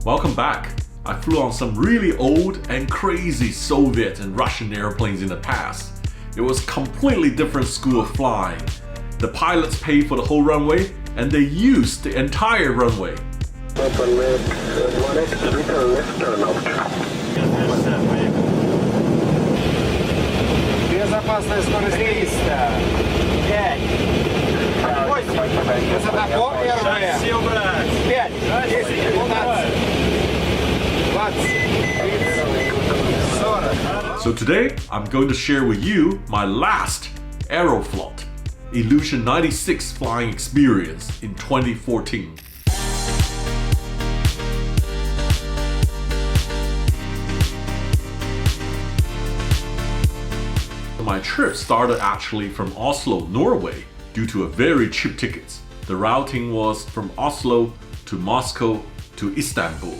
Welcome back. I flew on some really old and crazy Soviet and Russian airplanes in the past. It was completely different school of flying. The pilots paid for the whole runway and they used the entire runway. Open left, 1x, return left, turn out. Безопасная скорость 300. 5. Высота по первая. 5, 10, 15, 20, 30, 40. So today, I'm going to share with you my last Aeroflot Ilyushin 96 flying experience in 2014. My trip started actually from Oslo, Norway, due to a very cheap tickets. The routing was from Oslo to Moscow to Istanbul.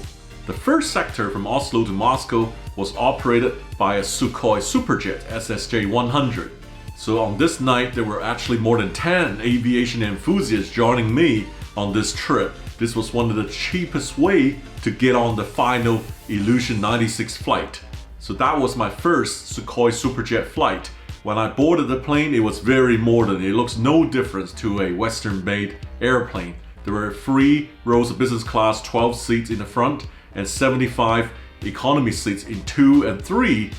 The first sector from Oslo to Moscow was operated by a Sukhoi Superjet SSJ-100. So on this night, there were actually more than 10 aviation enthusiasts joining me on this trip. This was one of the cheapest way to get on the final Ilyushin 96 flight. So that was my first Sukhoi Superjet flight. When I boarded the plane, it was very modern. It looks no different to a Western-made airplane. There were 3 rows of business class, 12 seats in the front, and 75 economy seats in 2 and 3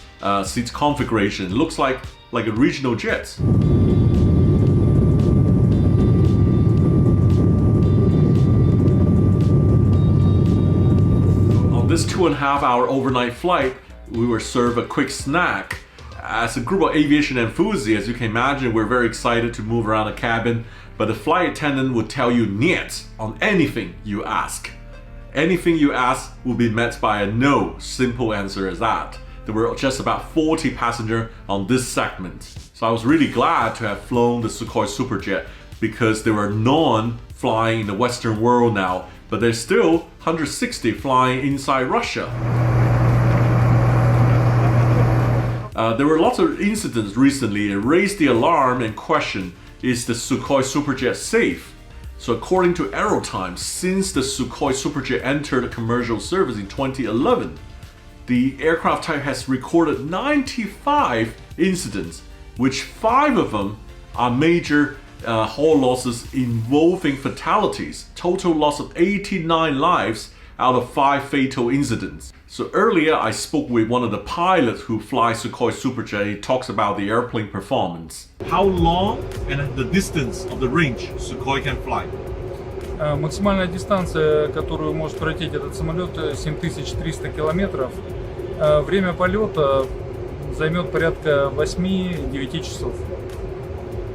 seats configuration. It looks like a regional jet. On this 2.5-hour overnight flight, we were served a quick snack. As a group of aviation enthusiasts, you can imagine we're very excited to move around the cabin, but the flight attendant would tell you "niet" on anything you ask. Anything you ask will be met by a no, simple answer as that. There were just about 40 passengers on this segment. So I was really glad to have flown the Sukhoi Superjet because there were none flying in the Western world now, but there's still 160 flying inside Russia. There were lots of incidents recently that raised the alarm and question, is the Sukhoi Superjet safe? So according to Aerotime, since the Sukhoi Superjet entered commercial service in 2011, the aircraft type has recorded 95 incidents, which 5 of them are major hull losses involving fatalities. Total loss of 89 lives out of 5 fatal incidents. So earlier I spoke with one of the pilots who flies Sukhoi Superjet. He talks about the airplane performance. How long and the distance of the range Sukhoi can fly? Максимальная дистанция, которую может пролететь этот самолет, 7300 километров. Время полета займет порядка 8-9 часов.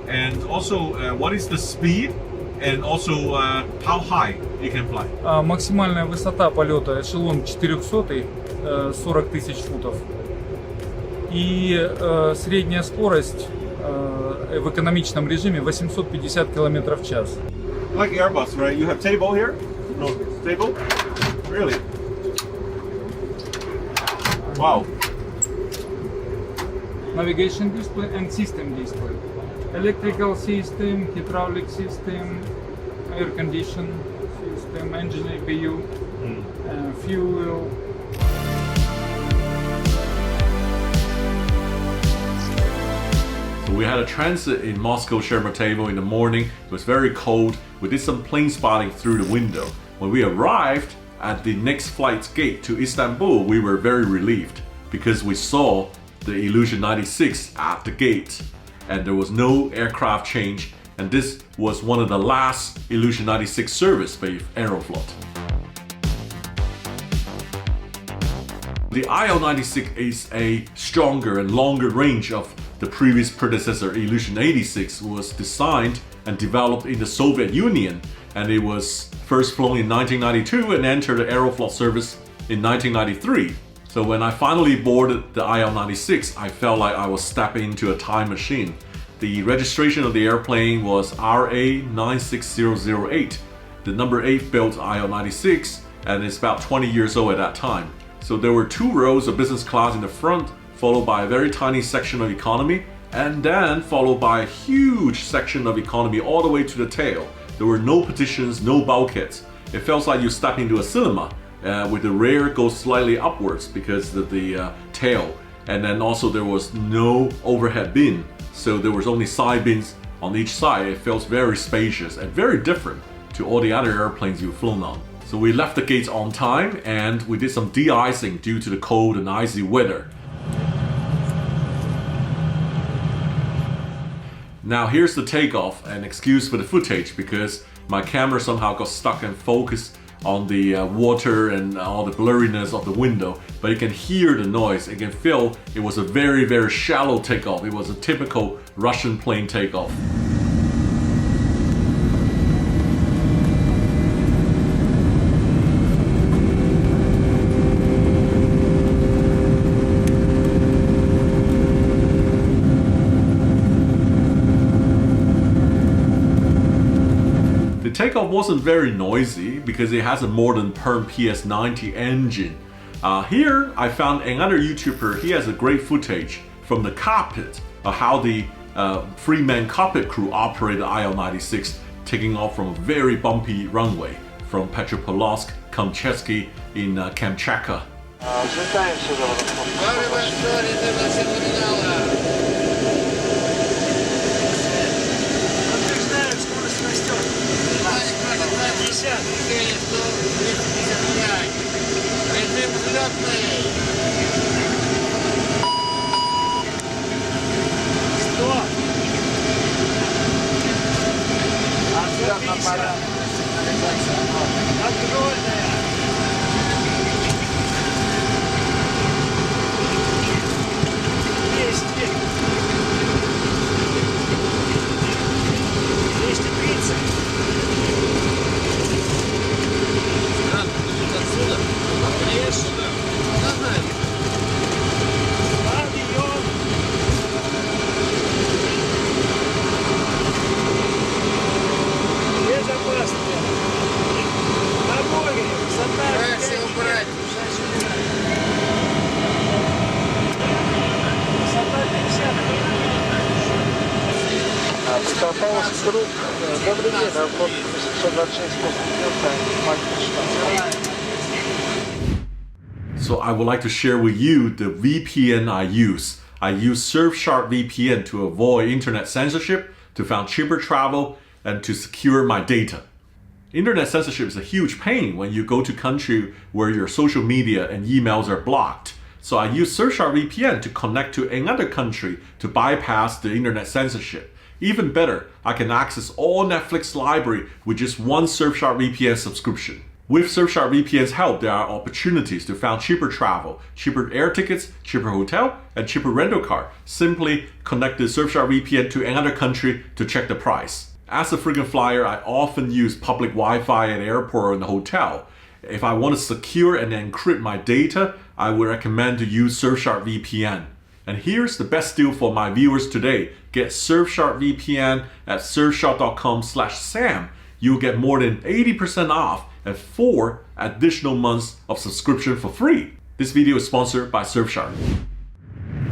And also, what is the speed? And also, how high you can fly? Максимальная высота полета эшелон 400, 40 тысяч футов. И средняя скорость в экономичном режиме 850 километров в час. Like Airbus, right? You have table here? No, table? Really? Wow. Navigation display and system display. Electrical system, hydraulic system, air condition system, engine APU, fuel. So we had a transit in Moscow Sheremetyevo in the morning. It was very cold. We did some plane spotting through the window. When we arrived at the next flight's gate to Istanbul, we were very relieved because we saw the Ilyushin 96 at the gate. And there was no aircraft change, and this was one of the last Ilyushin 96 service by Aeroflot. The IL-96 is a stronger and longer range of the previous predecessor Ilyushin 86 was designed and developed in the Soviet Union, and it was first flown in 1992 and entered the Aeroflot service in 1993. So when I finally boarded the IL-96, I felt like I was stepping into a time machine. The registration of the airplane was RA96008, the number 8 built IL-96, and it's about 20 years old at that time. So there were 2 rows of business class in the front, followed by a very tiny section of economy, and then followed by a huge section of economy all the way to the tail. There were no partitions, no bulkheads. It felt like you stepped into a cinema. with the rear goes slightly upwards because of the tail. And then also there was no overhead bin, so there was only side bins on each side. It feels very spacious and very different to all the other airplanes you've flown on. So we left the gates on time and we did some de-icing due to the cold and icy weather. Now here's the takeoff, and excuse for the footage because my camera somehow got stuck and focused on the water and all the blurriness of the window, but you can hear the noise. You can feel it was a very, very shallow takeoff. It was a typical Russian plane takeoff. The takeoff wasn't very noisy because it has a modern Perm PS90 engine. Here I found another YouTuber. He has a great footage from the cockpit of how the three-man cockpit crew operated IL-96 taking off from a very bumpy runway from Petropavlovsk, Kamchatsky in Kamchatka. Взлетаемся за Добрый день, Aeroflot 726 So I would like to share with you the VPN I use. I use Surfshark VPN to avoid internet censorship, to find cheaper travel, and to secure my data. Internet censorship is a huge pain when you go to a country where your social media and emails are blocked. So I use Surfshark VPN to connect to another country to bypass the internet censorship. Even better, I can access all Netflix library with just one Surfshark VPN subscription. With Surfshark VPN's help, there are opportunities to find cheaper travel, cheaper air tickets, cheaper hotel, and cheaper rental car. Simply connect the Surfshark VPN to another country to check the price. As a frequent flyer, I often use public Wi-Fi at the airport or in the hotel. If I want to secure and encrypt my data, I would recommend to use Surfshark VPN. And here's the best deal for my viewers today. Get Surfshark VPN at surfshark.com/Sam. You'll get more than 80% off and 4 additional months of subscription for free. This video is sponsored by Surfshark.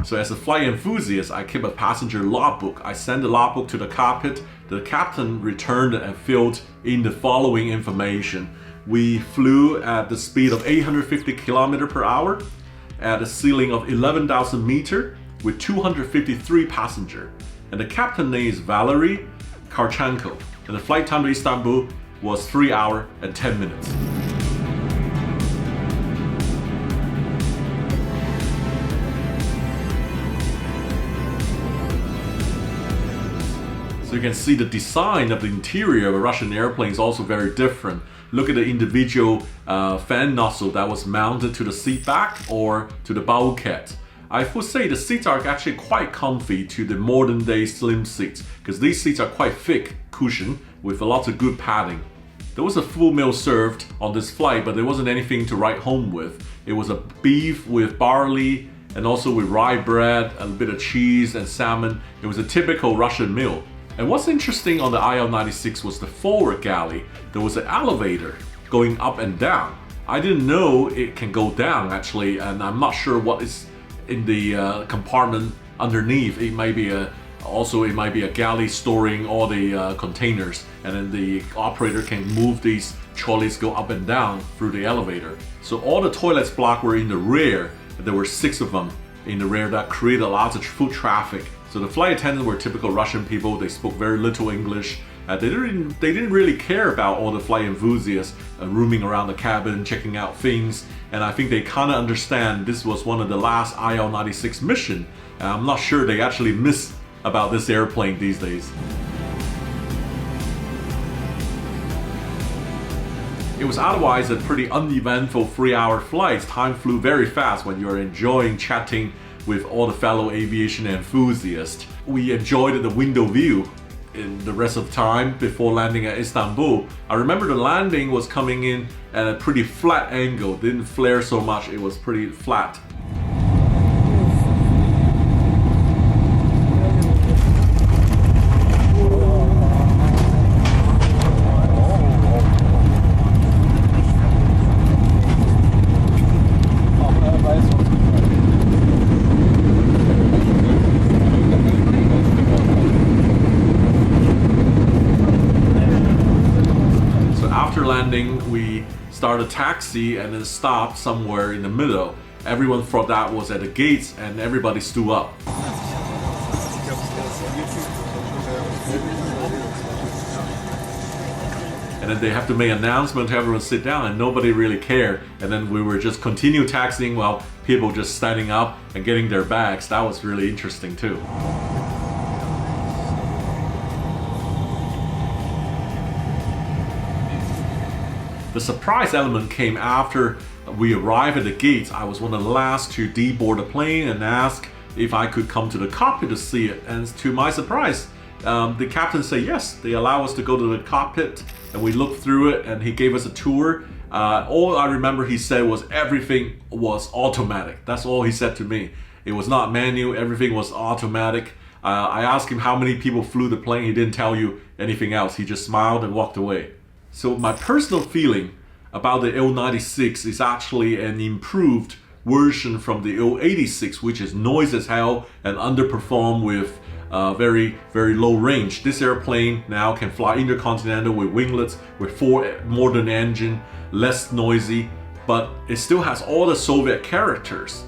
So as a flight enthusiast, I keep a passenger logbook. I send the logbook to the cockpit. The captain returned and filled in the following information. We flew at the speed of 850 km/h at a ceiling of 11,000 meters with 253 passengers. And the captain name is Valery Karchenko. And the flight time to Istanbul was 3 hours and 10 minutes. So you can see the design of the interior of a Russian airplane is also very different. Look at the individual fan nozzle that was mounted to the seat back or to the bulkhead. I would say the seats are actually quite comfy to the modern day slim seats because these seats are quite thick cushion with lots of good padding. There was a full meal served on this flight, but there wasn't anything to write home with. It was a beef with barley and also with rye bread, a bit of cheese and salmon. It was a typical Russian meal. And what's interesting on the IL-96 was the forward galley. There was an elevator going up and down. I didn't know it can go down actually, and I'm not sure what is in the compartment underneath. It might be a galley storing all the containers, and then the operator can move these trolleys go up and down through the elevator. So all the toilets block were in the rear. There were 6 of them in the rear that created a lot of foot traffic. So the flight attendants were typical Russian people. They spoke very little English. They didn't really care about all the flight enthusiasts roaming around the cabin, checking out things. And I think they kind of understand this was one of the last IL-96 mission. I'm not sure they actually miss about this airplane these days. It was otherwise a pretty uneventful 3-hour flight. Time flew very fast when you're enjoying chatting with all the fellow aviation enthusiasts. We enjoyed the window view in the rest of the time before landing at Istanbul. I remember the landing was coming in at a pretty flat angle, didn't flare so much, it was pretty flat. After landing, we started a taxi and then stopped somewhere in the middle. Everyone thought that was at the gates and everybody stood up. And then they have to make an announcement to everyone sit down and nobody really cared. And then we were just continue taxiing while people just standing up and getting their bags. That was really interesting too. The surprise element came after we arrived at the gates. I was one of the last to deboard the plane and ask if I could come to the cockpit to see it. And to my surprise, the captain said yes. They allow us to go to the cockpit and we looked through it and he gave us a tour. All I remember he said was everything was automatic. That's all he said to me. It was not manual, everything was automatic. I asked him how many people flew the plane. He didn't tell you anything else. He just smiled and walked away. So my personal feeling about the Il-96 is actually an improved version from the Il-86, which is noisy as hell and underperformed with very, very low range. This airplane now can fly intercontinental with winglets, with 4 modern engine, less noisy, but it still has all the Soviet characters.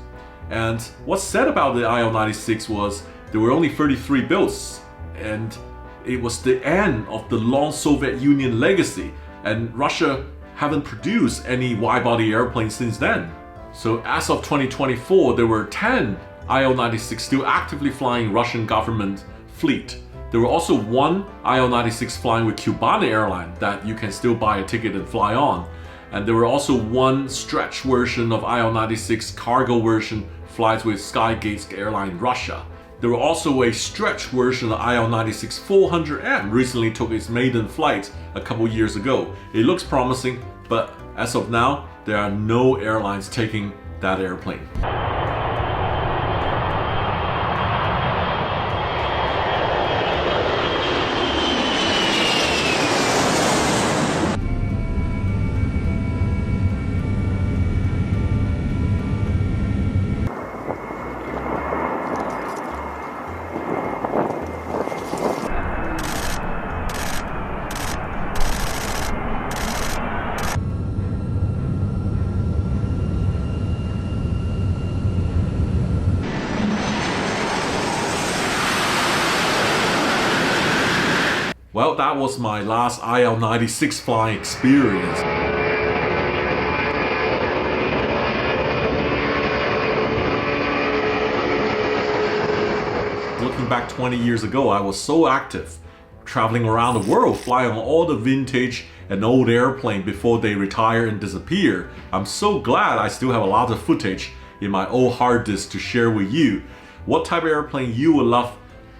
And what's said about the Il-96 was there were only 33 builds, and it was the end of the long Soviet Union legacy, and Russia haven't produced any wide-body airplanes since then. So as of 2024, there were 10 Il-96 still actively flying Russian government fleet. There were also 1 Il-96 flying with Cubana Airline that you can still buy a ticket and fly on. And there were also 1 stretch version of Il-96 cargo version flies with Skygates Airline Russia. There were also a stretch version of Il-96 400M recently took its maiden flight a couple years ago. It looks promising, but as of now, there are no airlines taking that airplane. Well, that was my last IL-96 flying experience. Looking back 20 years ago, I was so active, traveling around the world, flying on all the vintage and old airplanes before they retire and disappear. I'm so glad I still have a lot of footage in my old hard disk to share with you. What type of airplane you would love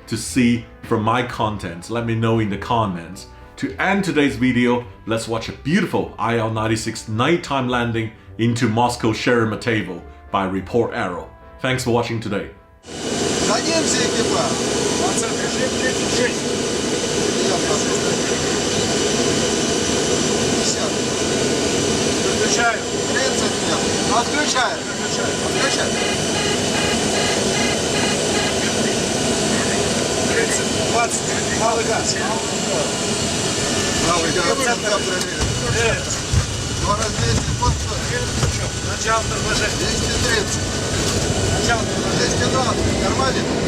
to see from my content? Let me know in the comments. To end today's video, let's watch a beautiful IL-96 nighttime landing into Moscow Sheremetyevo by Report Aero. Thanks for watching today. Садимся, экипаж. Режим 36. 50. Выключаю. 30 нет. Отключаю. Отключаю. 30, 20. Малый газ. Малый газ. Скорость 200 под 100. Начало торможения. 230. Начало торможения. 220. Нормально?